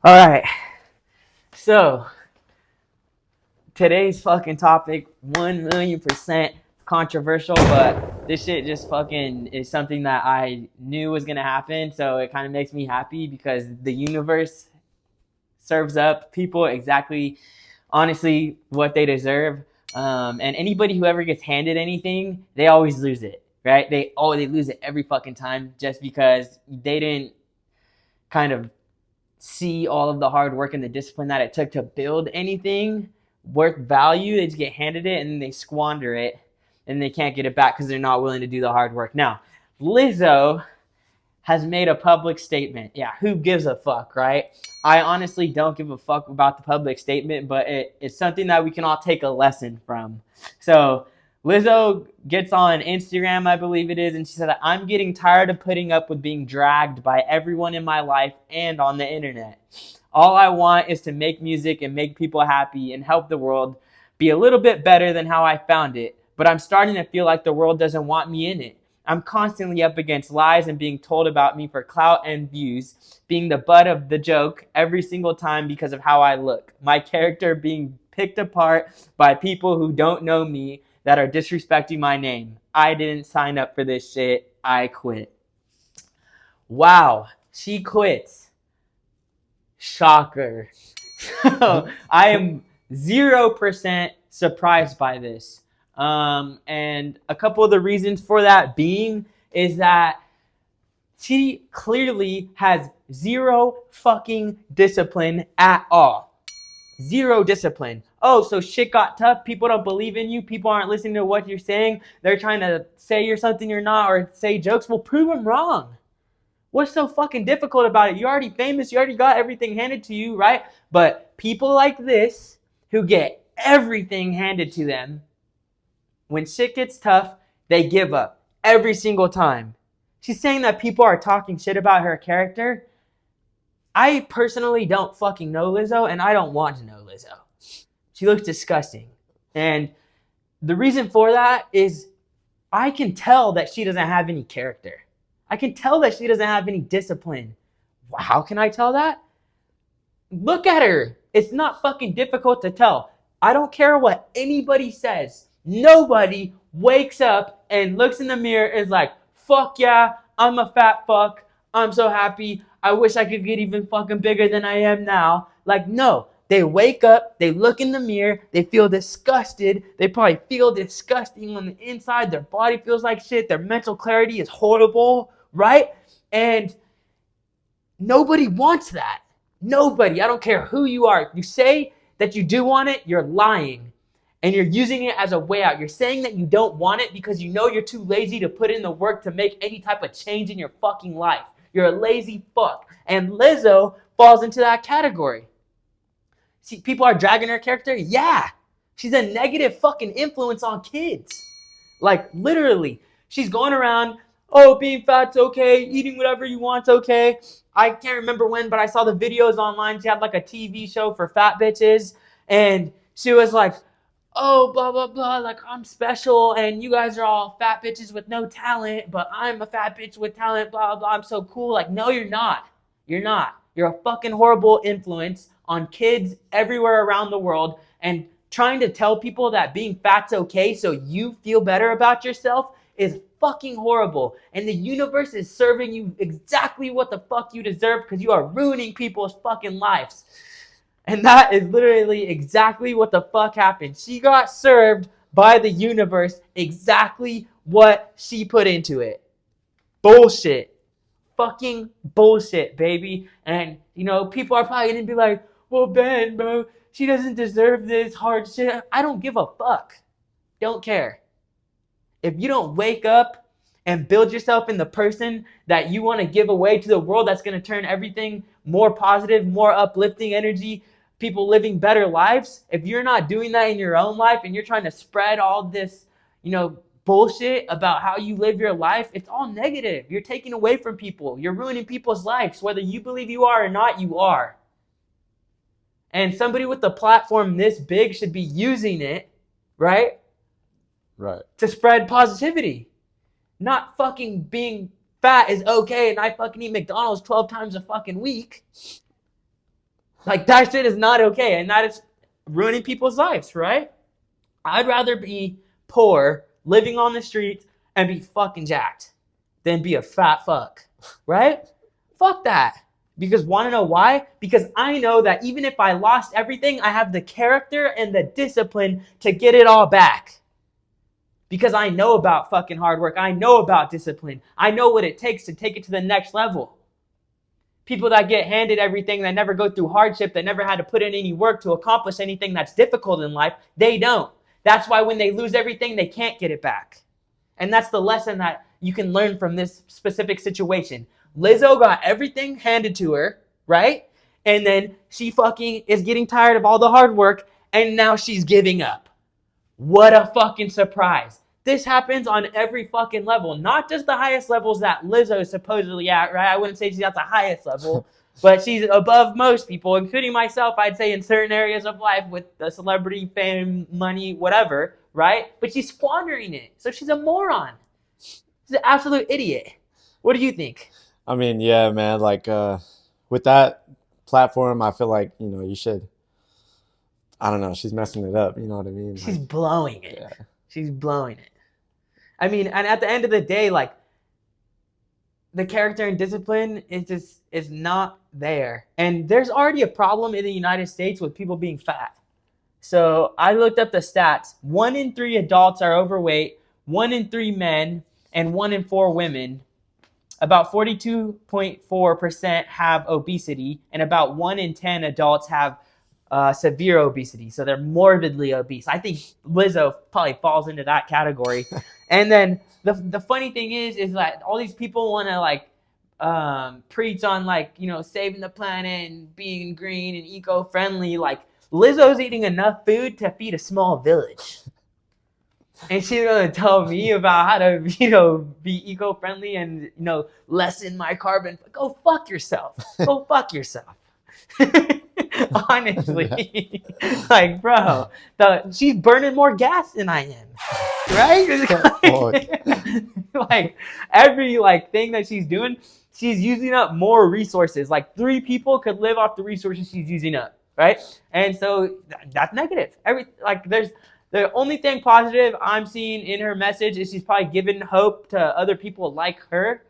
All right. So today's fucking topic, 1,000,000% controversial, but this shit just fucking is something that I knew was gonna happen. So it kind of makes me happy because the universe serves up people exactly, honestly, what they deserve. And anybody who ever gets handed anything, they always lose it, right? They lose it every fucking time just because they didn't kind of see all of the hard work and the discipline that it took to build anything worth value. They just get handed it and then they squander it and they can't get it back because they're not willing to do the hard work. Now, Lizzo has made a public statement. Yeah, who gives a fuck, right? I honestly don't give a fuck about the public statement, but it's something that we can all take a lesson from. So Lizzo gets on Instagram, I believe it is, and she said, I'm getting tired of putting up with being dragged by everyone in my life and on the internet. All I want is to make music and make people happy and help the world be a little bit better than how I found it. But I'm starting to feel like the world doesn't want me in it. I'm constantly up against lies and being told about me for clout and views, being the butt of the joke every single time because of how I look. My character being picked apart by people who don't know me that are disrespecting my name. I didn't sign up for this shit. I quit. Wow, she quits. Shocker. I am 0% surprised by this. And a couple of the reasons for that being is that she clearly has zero fucking discipline at all. Zero discipline. Oh, so shit got tough. People don't believe in you. People aren't listening to what you're saying. They're trying to say you're something you're not or say jokes. Well, prove them wrong. What's so fucking difficult about it? You're already famous. You already got everything handed to you, right? But people like this who get everything handed to them, when shit gets tough, they give up every single time. She's saying that people are talking shit about her character. I personally don't fucking know Lizzo, and I don't want to know Lizzo. She looks disgusting. And the reason for that is I can tell that she doesn't have any character. I can tell that she doesn't have any discipline. How can I tell that? Look at her. It's not fucking difficult to tell. I don't care what anybody says. Nobody wakes up and looks in the mirror and is like, fuck yeah, I'm a fat fuck. I'm so happy. I wish I could get even fucking bigger than I am now. Like, no. They wake up, they look in the mirror, they feel disgusted. They probably feel disgusting on the inside. Their body feels like shit. Their mental clarity is horrible, right? And nobody wants that. Nobody. I don't care who you are. If you say that you do want it, you're lying. And you're using it as a way out. You're saying that you don't want it because you know you're too lazy to put in the work to make any type of change in your fucking life. You're a lazy fuck. And Lizzo falls into that category. See, people are dragging her character? Yeah. She's a negative fucking influence on kids. Like, literally. She's going around, oh, being fat's okay, eating whatever you want's okay. I can't remember when, but I saw the videos online. She had like a TV show for fat bitches. And she was like, oh, blah, blah, blah, like I'm special and you guys are all fat bitches with no talent, but I'm a fat bitch with talent, blah, blah, I'm so cool. Like, no, you're not. You're not. You're a fucking horrible influence on kids everywhere around the world, and trying to tell people that being fat's okay so you feel better about yourself is fucking horrible. And the universe is serving you exactly what the fuck you deserve because you are ruining people's fucking lives. And that is literally exactly what the fuck happened. She got served by the universe exactly what she put into it. Bullshit. Fucking bullshit, baby. And, you know, people are probably going to be like, well, Ben, bro, she doesn't deserve this hard shit. I don't give a fuck. Don't care. If you don't wake up and build yourself in the person that you want to give away to the world that's going to turn everything more positive, more uplifting energy, people living better lives, if you're not doing that in your own life and you're trying to spread all this, bullshit about how you live your life, it's all negative. You're taking away from people. You're ruining people's lives. Whether you believe you are or not, you are. And somebody with a platform this big should be using it, right? Right. To spread positivity. Not fucking being fat is okay and I fucking eat McDonald's 12 times a fucking week. Like, that shit is not okay, and that is ruining people's lives, right? I'd rather be poor, living on the streets, and be fucking jacked than be a fat fuck, right? Fuck that. Because want to know why? Because I know that even if I lost everything, I have the character and the discipline to get it all back. Because I know about fucking hard work. I know about discipline. I know what it takes to take it to the next level. People that get handed everything, that never go through hardship, that never had to put in any work to accomplish anything that's difficult in life, they don't. That's why when they lose everything, they can't get it back. And that's the lesson that you can learn from this specific situation. Lizzo got everything handed to her, right? And then she fucking is getting tired of all the hard work, and now she's giving up. What a fucking surprise. This happens on every fucking level, not just the highest levels that Lizzo is supposedly at, right? I wouldn't say she's at the highest level, but she's above most people, including myself, I'd say, in certain areas of life with the celebrity, fame, money, whatever, right? But she's squandering it. So she's a moron. She's an absolute idiot. What do you think? I mean, yeah, man, like with that platform, I feel like, you should, I don't know, she's messing it up, you know what I mean? She's Like, blowing it. yeah. She's blowing it. I mean, and at the end of the day, like, the character and discipline is not there. And there's already a problem in the United States with people being fat. So I looked up the stats. 1 in 3 adults are overweight, 1 in 3 men, and 1 in 4 women. About 42.4% have obesity, and about 1 in 10 adults have severe obesity. So they're morbidly obese. I think Lizzo probably falls into that category. And then the funny thing is that all these people want to like preach on like, saving the planet and being green and eco-friendly. Like, Lizzo's eating enough food to feed a small village. And she's gonna tell me about how to, be eco-friendly and, lessen my carbon. Go fuck yourself. Go fuck yourself. Honestly, like, bro, she's burning more gas than I am, right? Like, every thing that she's doing, she's using up more resources. Like, 3 people could live off the resources she's using up, right? And so that's negative. The only thing positive I'm seeing in her message is she's probably giving hope to other people like her,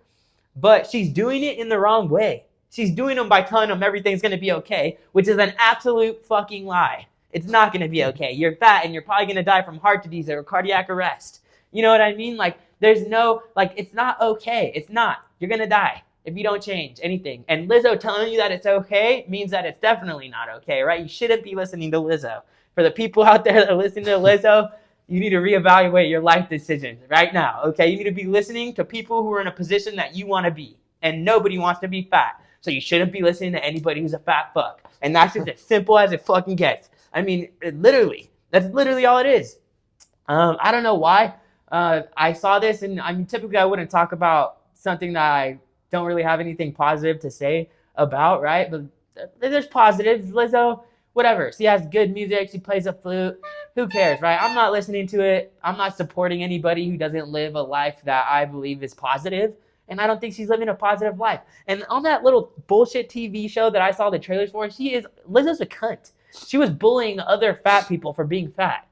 but she's doing it in the wrong way. She's doing them by telling them everything's going to be okay, which is an absolute fucking lie. It's not going to be okay. You're fat and you're probably going to die from heart disease or cardiac arrest. You know what I mean? Like, there's no, it's not okay. It's not. You're going to die if you don't change anything. And Lizzo telling you that it's okay means that it's definitely not okay, right? You shouldn't be listening to Lizzo. For the people out there that are listening to Lizzo, you need to reevaluate your life decisions right now, okay? You need to be listening to people who are in a position that you want to be. And nobody wants to be fat. So you shouldn't be listening to anybody who's a fat fuck. And that's just as simple as it fucking gets. I mean, that's literally all it is. I don't know why I saw this, and I mean, typically I wouldn't talk about something that I don't really have anything positive to say about, right? But there's positives. Lizzo, whatever. She has good music. She plays a flute. Who cares, right? I'm not listening to it. I'm not supporting anybody who doesn't live a life that I believe is positive. And I don't think she's living a positive life. And on that little bullshit TV show that I saw the trailers for, Lizzo's a cunt. She was bullying other fat people for being fat.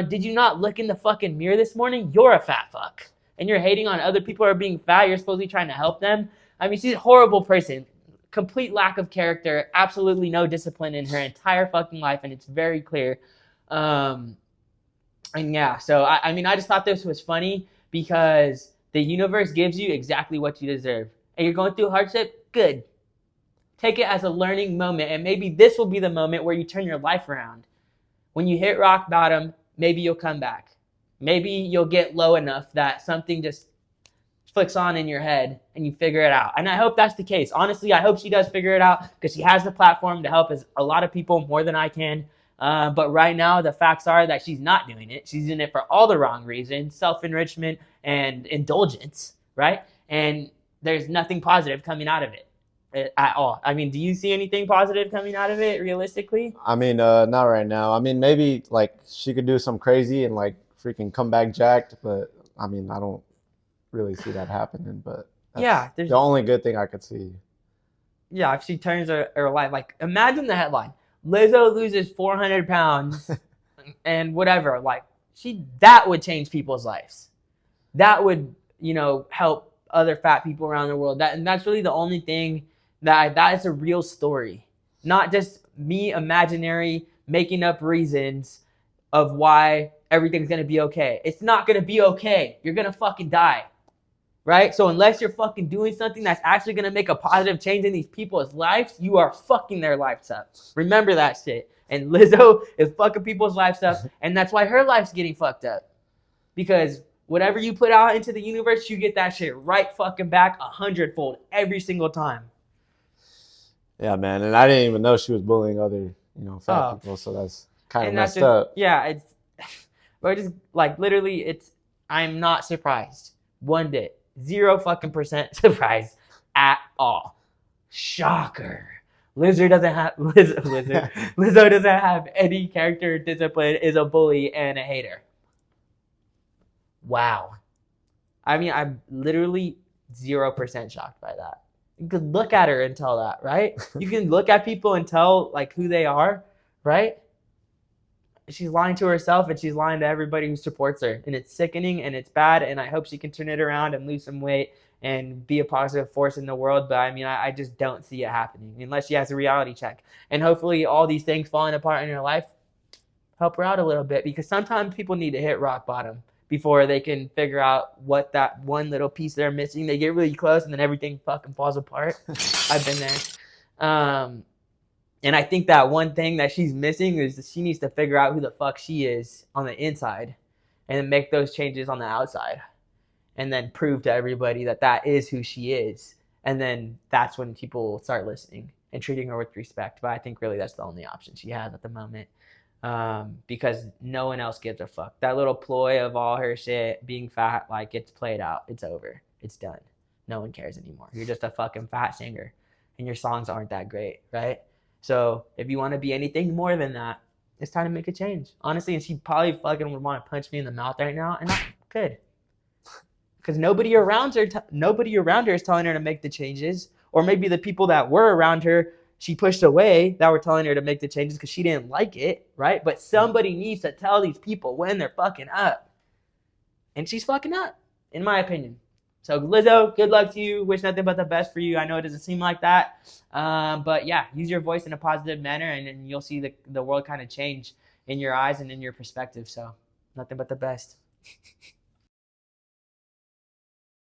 Did you not look in the fucking mirror this morning? You're a fat fuck. And you're hating on other people who are being fat. You're supposedly trying to help them. I mean, she's a horrible person. Complete lack of character. Absolutely no discipline in her entire fucking life. And it's very clear. And yeah, so I mean, I just thought this was funny because the universe gives you exactly what you deserve. And you're going through hardship? Good. Take it as a learning moment. And maybe this will be the moment where you turn your life around. When you hit rock bottom, maybe you'll come back. Maybe you'll get low enough that something just flicks on in your head and you figure it out. And I hope that's the case. Honestly, I hope she does figure it out because she has the platform to help a lot of people more than I can. But right now, the facts are that she's not doing it. She's doing it for all the wrong reasons, self-enrichment and indulgence, right? And there's nothing positive coming out of it at all. I mean, do you see anything positive coming out of it realistically? I mean, not right now. I mean, maybe like she could do some crazy and like freaking come back jacked, but I mean, I don't really see that happening. But that's Yeah, the only good thing I could see. Yeah, if she turns her life, like imagine the headline: Lizzo loses 400 pounds and whatever. Like that would change people's lives. That would, help other fat people around the world. That's really the only thing that is a real story, not just me imaginary making up reasons of why everything's gonna be okay. It's not gonna be okay. You're gonna fucking die. Right? So unless you're fucking doing something that's actually gonna make a positive change in these people's lives, you are fucking their lives up. Remember that shit. And Lizzo is fucking people's lives up, and that's why her life's getting fucked up. Because whatever you put out into the universe, you get that shit right fucking back 100-fold every single time. Yeah, man. And I didn't even know she was bullying other, fat people. So that's kind of messed up. Yeah, it's, but just like literally, I'm not surprised one bit. 0 fucking % surprised at all. Shocker. Lizzo doesn't have any character discipline, is a bully and a hater. Wow. I mean, I'm literally 0% shocked by that. You could look at her and tell that, right? You can look at people and tell like who they are, right? She's lying to herself and she's lying to everybody who supports her. And it's sickening and it's bad. And I hope she can turn it around and lose some weight and be a positive force in the world. But I mean, I just don't see it happening unless she has a reality check. And hopefully all these things falling apart in her life help her out a little bit, because sometimes people need to hit rock bottom before they can figure out what that one little piece they're missing. They get really close and then everything fucking falls apart. I've been there. And I think that one thing that she's missing is that she needs to figure out who the fuck she is on the inside and then make those changes on the outside and then prove to everybody that that is who she is. And then that's when people will start listening and treating her with respect. But I think really that's the only option she has at the moment, because no one else gives a fuck. That little ploy of all her shit being fat, like, it's played out. It's over. It's done. No one cares anymore. You're just a fucking fat singer and your songs aren't that great, right? So if you want to be anything more than that, it's time to make a change, honestly. And she probably fucking would want to punch me in the mouth right now, and I could, because nobody around her is telling her to make the changes. Or maybe the people that were around her, she pushed away, that were telling her to make the changes because she didn't like it, right? But somebody needs to tell these people when they're fucking up, and she's fucking up, in my opinion. So Lizzo, good luck to you. Wish nothing but the best for you. I know it doesn't seem like that. But yeah, use your voice in a positive manner, and you'll see the world kind of change in your eyes and in your perspective. So nothing but the best.